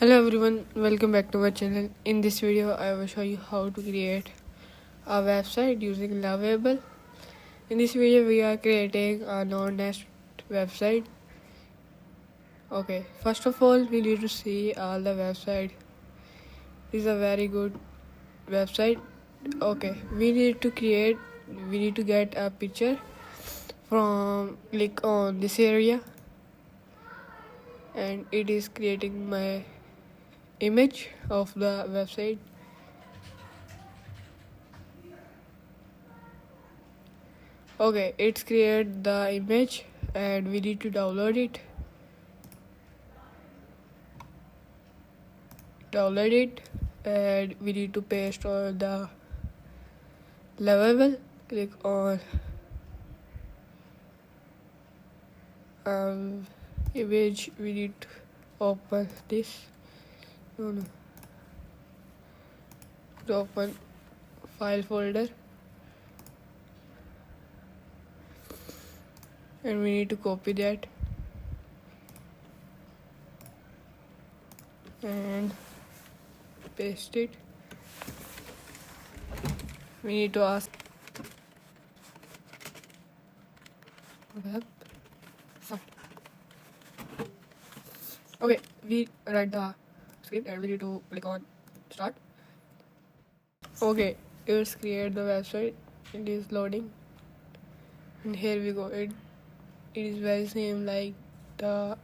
Hello everyone, welcome back to my channel. In this video, I will show you how to create a website using Lovable. In this video, we are creating a non-nest website. Okay, first of all, we need to see all the website. This is a very good website. Okay, we need to get a picture from click on this area, and it is creating my image of the website. Okay, it's create the image and we need to download it. And we need to paste on the Lovable. Click on image. We need to open this. No. To open file folder. And we need to copy that. And paste it. We need to ask web. Okay, we write the script and we need to click on start. Okay, let's create the website. It is loading. And here we go. It is very same like the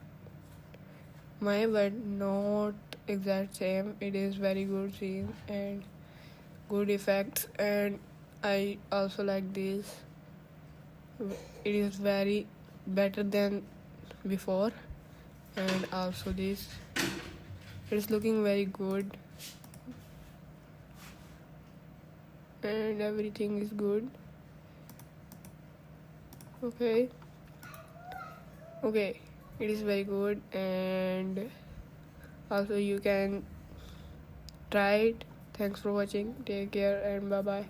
my, but not exact same. It is very good scene and good effects, and I also like this. It is very better than before, and also this. It is looking very good, and everything is good. Okay, it is very good, and also you can try it. Thanks for watching. Take care and bye bye.